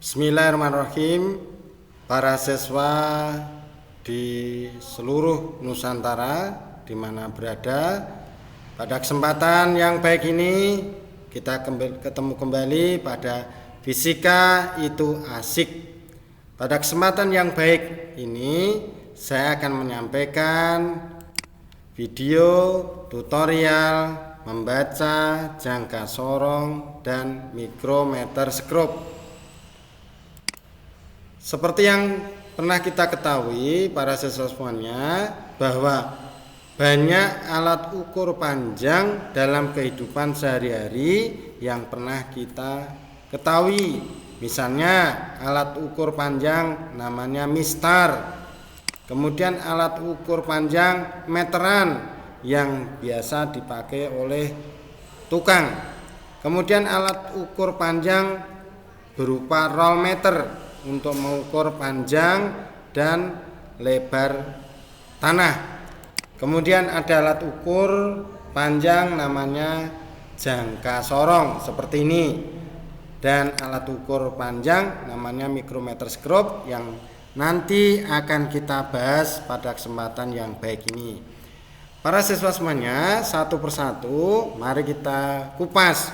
Bismillahirrahmanirrahim. Para siswa di seluruh Nusantara di mana berada, pada kesempatan yang baik ini kita ketemu kembali pada Fisika Itu Asik. Pada kesempatan yang baik ini saya akan menyampaikan video tutorial membaca jangka sorong dan mikrometer skrup. Seperti yang pernah kita ketahui para siswa semuanya, bahwa banyak alat ukur panjang dalam kehidupan sehari-hari yang pernah kita ketahui. Misalnya alat ukur panjang namanya mistar. Kemudian alat ukur panjang meteran yang biasa dipakai oleh tukang. Kemudian alat ukur panjang berupa roll meter untuk mengukur panjang dan lebar tanah. Kemudian ada alat ukur panjang namanya jangka sorong seperti ini, dan alat ukur panjang namanya mikrometer skrup yang nanti akan kita bahas pada kesempatan yang baik ini. Para siswa semuanya, satu persatu mari kita kupas.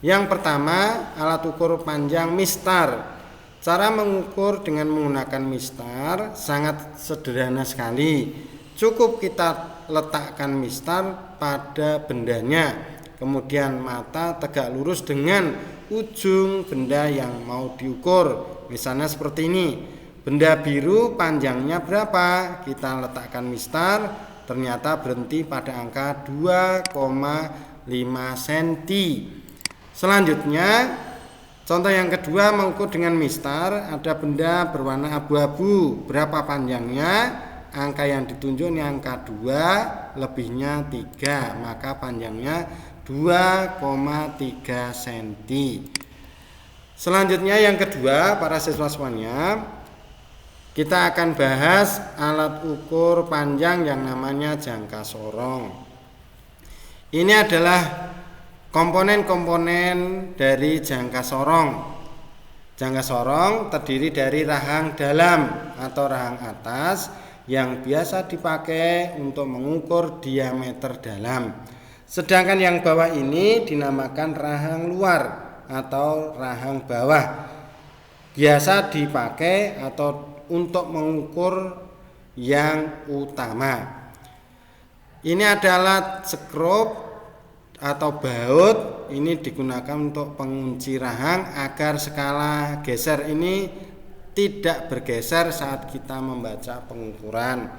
Yang pertama, alat ukur panjang mistar. Cara mengukur dengan menggunakan mistar sangat sederhana sekali. Cukup kita letakkan mistar pada bendanya, kemudian mata tegak lurus dengan ujung benda yang mau diukur. Misalnya seperti ini, benda biru panjangnya berapa? Kita letakkan mistar, ternyata berhenti pada angka 2,5 cm. Selanjutnya, contoh yang kedua, mengukur dengan mistar. Ada benda berwarna abu-abu, berapa panjangnya? Angka yang ditunjuk ini angka 2, lebihnya 3, maka panjangnya 2,3 cm. Selanjutnya yang kedua, para siswa semuanya, kita akan bahas alat ukur panjang yang namanya jangka sorong. Ini adalah komponen-komponen dari jangka sorong. Jangka sorong terdiri dari rahang dalam atau rahang atas yang biasa dipakai untuk mengukur diameter dalam. Sedangkan yang bawah ini dinamakan rahang luar atau rahang bawah. Biasa dipakai atau untuk mengukur yang utama. Ini adalah skrup atau baut, ini digunakan untuk pengunci rahang agar skala geser ini tidak bergeser saat kita membaca pengukuran.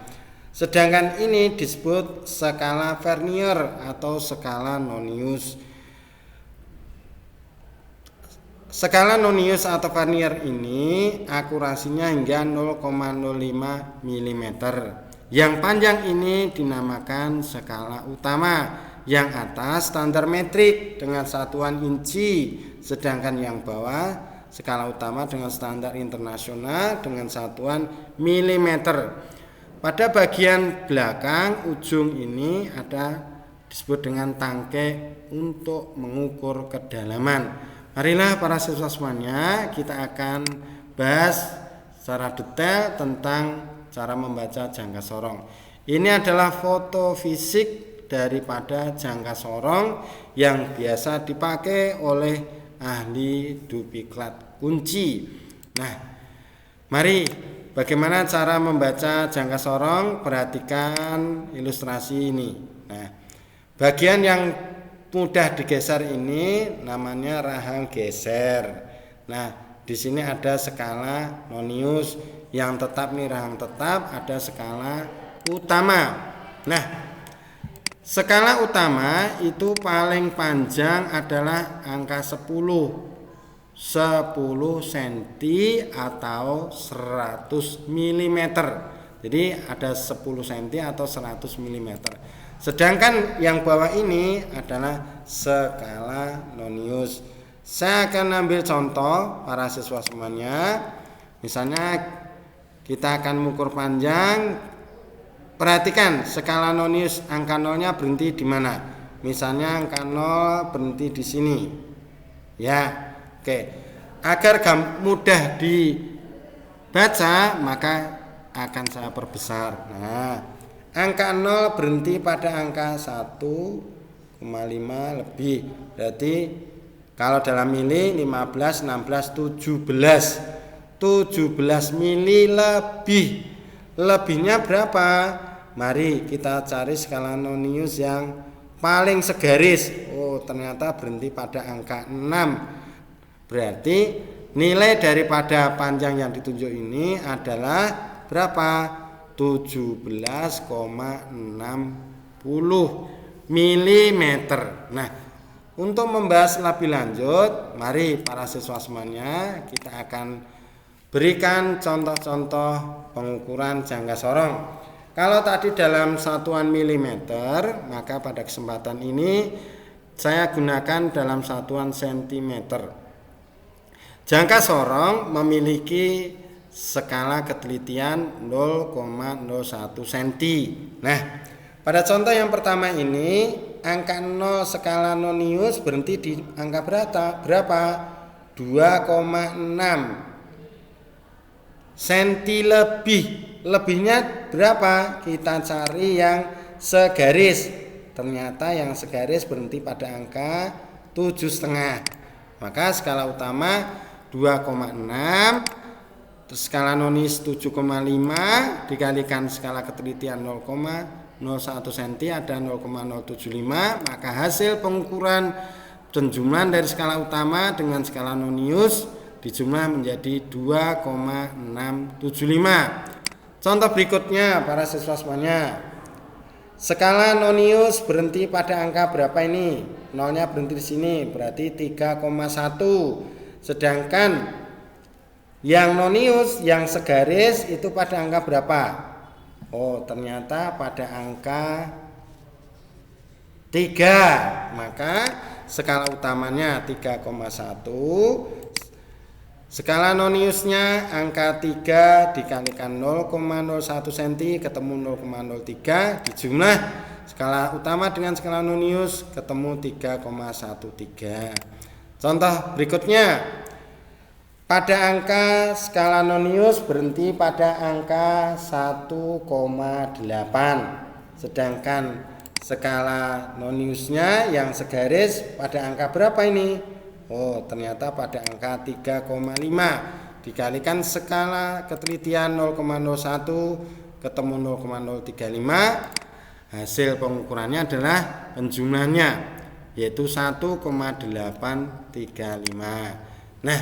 Sedangkan ini disebut skala vernier atau skala nonius. Skala nonius atau vernier ini akurasinya hingga 0,05 mm. Yang panjang ini dinamakan skala utama. Yang atas standar metrik dengan satuan inci, sedangkan yang bawah skala utama dengan standar internasional dengan satuan milimeter. Pada bagian belakang ujung ini ada disebut dengan tangkai untuk mengukur kedalaman. Marilah para siswa semuanya, kita akan bahas secara detail tentang cara membaca jangka sorong. Ini adalah foto fisik daripada jangka sorong yang biasa dipakai oleh ahli duplikat kunci. Nah, mari bagaimana cara membaca jangka sorong? Perhatikan ilustrasi ini. Nah, bagian yang mudah digeser ini namanya rahang geser. Nah, di sini ada skala nonius, yang tetap nih rahang tetap, ada skala utama. Nah, skala utama itu paling panjang adalah angka 10 cm atau 100 mm. Jadi ada 10 cm atau 100 mm. Sedangkan yang bawah ini adalah skala nonius. Saya akan ambil contoh para siswa semuanya. Misalnya kita akan mengukur panjang. Perhatikan skala nonius, angka nolnya berhenti di mana? Misalnya angka 0 berhenti di sini. Ya, oke. agar mudah dibaca, maka akan saya perbesar. Nah, angka 0 berhenti pada angka 1,5 lebih. Berarti kalau dalam mili 15, 16, 17 mili lebih. Lebihnya berapa? Mari kita cari skala Nonius yang paling segaris. Oh, ternyata berhenti pada angka 6. Berarti nilai daripada panjang yang ditunjuk ini adalah berapa? 17,60 mm. Nah, untuk membahas lebih lanjut, mari para siswa semuanya kita akan berikan contoh-contoh pengukuran jangka sorong. Kalau tadi dalam satuan milimeter, maka pada kesempatan ini saya gunakan dalam satuan sentimeter. Jangka sorong memiliki skala ketelitian 0,01 cm. Nah, pada contoh yang pertama ini, angka 0 skala Nonius berhenti di angka berapa? 2,6 cm lebih. Lebihnya berapa? Kita cari yang segaris. Ternyata yang segaris berhenti pada angka 7,5. Maka skala utama 2,6, skala Nonius 7,5 dikalikan skala ketelitian 0,01 cm ada 0,075. Maka hasil pengukuran penjumlahan dari skala utama dengan skala Nonius dijumlah menjadi 2,675. Contoh berikutnya para siswa semuanya. Skala Nonius berhenti pada angka berapa ini? Nolnya berhenti di sini, berarti 3,1. Sedangkan yang Nonius yang segaris itu pada angka berapa? Oh, ternyata pada angka 3. Maka skala utamanya 3,1. Skala Noniusnya angka 3 dikalikan 0,01 cm ketemu 0,03, dijumlah skala utama dengan skala Nonius ketemu 3,13. Contoh berikutnya, pada angka skala Nonius berhenti pada angka 1,8. Sedangkan skala Noniusnya yang segaris pada angka berapa ini? Oh, ternyata pada angka 3,5 dikalikan skala ketelitian 0,01 ketemu 0,035. Hasil pengukurannya adalah penjumlahnya, yaitu 1,835. Nah,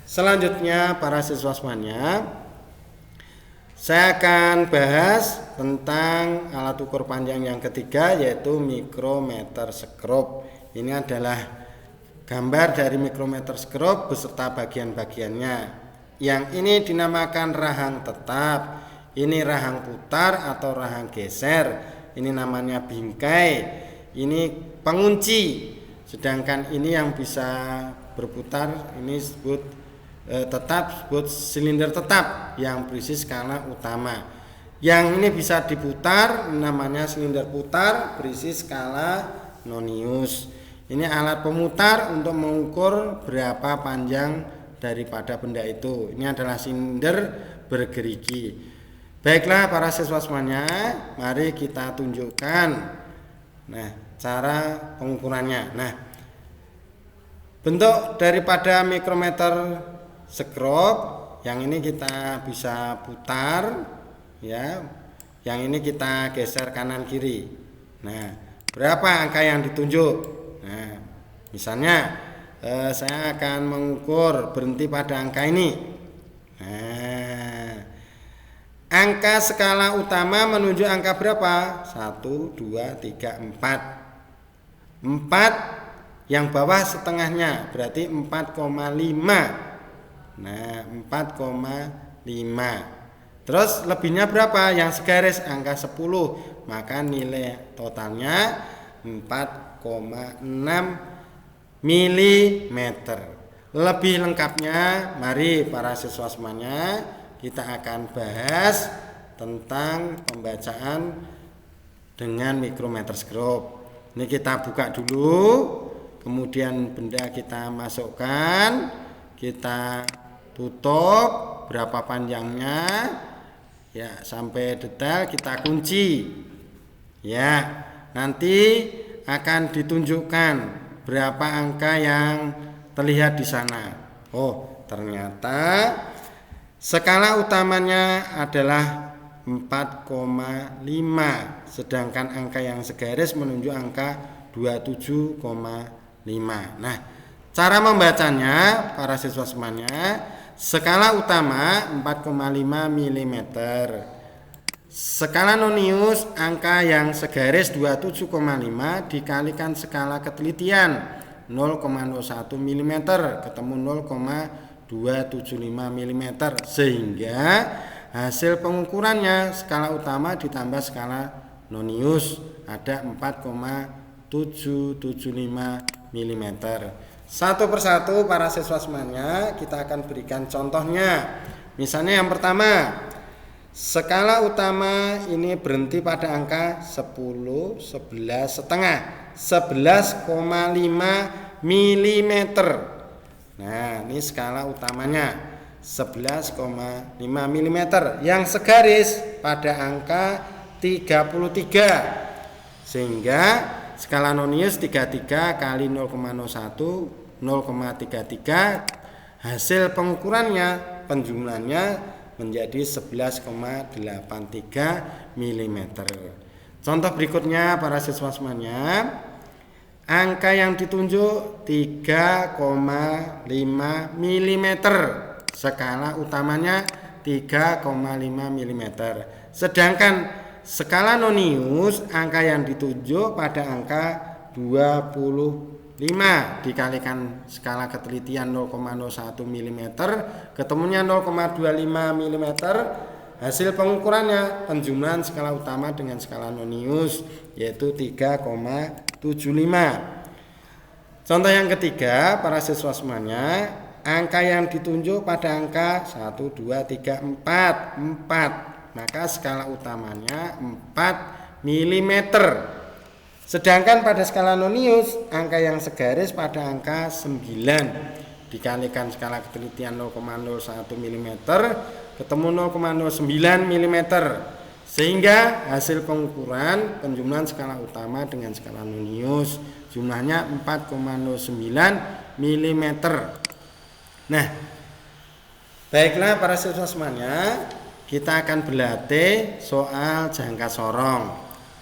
selanjutnya para siswa semuanya, saya akan bahas tentang alat ukur panjang yang ketiga, yaitu mikrometer skop. Ini adalah gambar dari mikrometer skop beserta bagian-bagiannya. Yang ini dinamakan rahang tetap, ini rahang putar atau rahang geser, ini namanya bingkai, ini pengunci. Sedangkan ini yang bisa berputar, ini disebut tetap, disebut silinder tetap yang berisi skala utama. Yang ini bisa diputar, namanya silinder putar berisi skala Nonius. Ini alat pemutar untuk mengukur berapa panjang daripada benda itu. Ini adalah silinder bergerigi. Baiklah para siswa semuanya, mari kita tunjukkan cara pengukurannya. Bentuk daripada mikrometer skop yang ini kita bisa putar, ya. Yang ini kita geser kanan kiri. Berapa angka yang ditunjuk? Misalnya saya akan mengukur berhenti pada angka ini. Angka skala utama menunjuk angka berapa? 1, 2, 3, 4. 4 yang bawah setengahnya berarti 4,5. 4,5. Terus lebihnya berapa? Yang segaris angka 10. Maka nilai totalnya 4,6 mm. Lebih lengkapnya, mari para siswa semuanya kita akan bahas tentang pembacaan dengan mikrometer skop. Ini kita buka dulu, kemudian benda kita masukkan, kita tutup berapa panjangnya ya, sampai detail kita kunci ya. Nanti akan ditunjukkan berapa angka yang terlihat di sana. Oh, ternyata skala utamanya adalah 4,5, sedangkan angka yang segaris menunjuk angka 27,5. Nah, cara membacanya para siswa semuanya, skala utama 4,5 mm. Skala nonius angka yang segaris 27,5 dikalikan skala ketelitian 0,01 mm ketemu 0,275 mm, sehingga hasil pengukurannya skala utama ditambah skala nonius ada 4,775 mm. Satu persatu para siswa semuanya kita akan berikan contohnya. Misalnya yang pertama, skala utama ini berhenti pada angka 10, 11 setengah, 11,5 mm. Nah, ini skala utamanya 11,5 mm yang segaris pada angka 33, sehingga skala nonius 33 kali 0,01 0,33, hasil pengukurannya penjumlahannya menjadi 11,83 mm. Contoh berikutnya para siswa semuanya, angka yang ditunjuk 3,5 mm, skala utamanya 3,5 mm, sedangkan skala nonius angka yang ditunjuk pada angka 25 dikalikan skala ketelitian 0,01 mm ketemunya 0,25 mm, hasil pengukurannya penjumlahan skala utama dengan skala nonius yaitu 3,75. Contoh yang ketiga para siswa semuanya, angka yang ditunjuk pada angka 1, 2, 3, 4, maka skala utamanya 4 mm. Sedangkan pada skala nonius angka yang segaris pada angka 9 dikalikan skala ketelitian 0,01 mm ketemu 0,09 mm, sehingga hasil pengukuran penjumlahan skala utama dengan skala nonius jumlahnya 4,09 mm. Nah, baiklah para siswa semuanya, kita akan berlatih soal jangka sorong.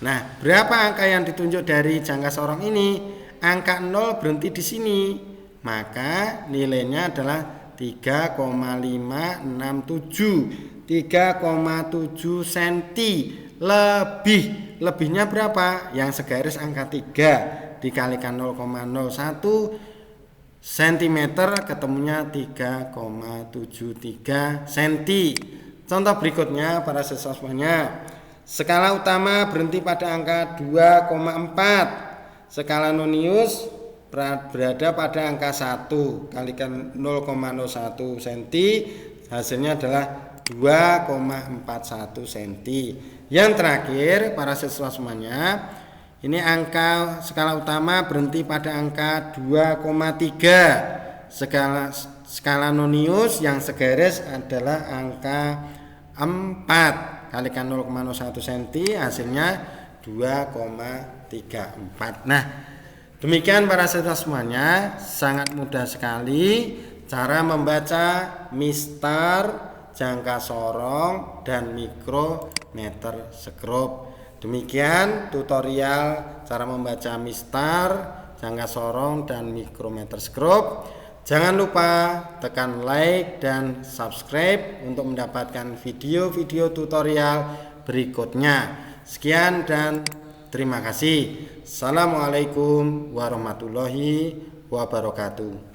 Nah, berapa angka yang ditunjuk dari jangka sorong ini? Angka 0 berhenti di sini, maka nilainya adalah 3,567, 3,7 cm lebihnya berapa? Yang segaris angka 3 dikalikan 0,01 cm ketemunya 3,73 cm. Contoh berikutnya para siswa semuanya, skala utama berhenti pada angka 2,4, skala nonius berada pada angka 1 kalikan 0,01 cm, hasilnya adalah 2,41 cm. Yang terakhir para siswa semuanya, ini angka skala utama berhenti pada angka 2,3, skala nonius yang segaris adalah angka 4 kalikan 0,01 cm, hasilnya 2,34. Nah, demikian para siswa semuanya, sangat mudah sekali cara membaca mistar, jangka sorong, dan mikrometer skop. Demikian tutorial cara membaca mistar, jangka sorong, dan mikrometer skop. Jangan lupa tekan like dan subscribe untuk mendapatkan video-video tutorial berikutnya. Sekian dan terima kasih. Assalamualaikum warahmatullahi wabarakatuh.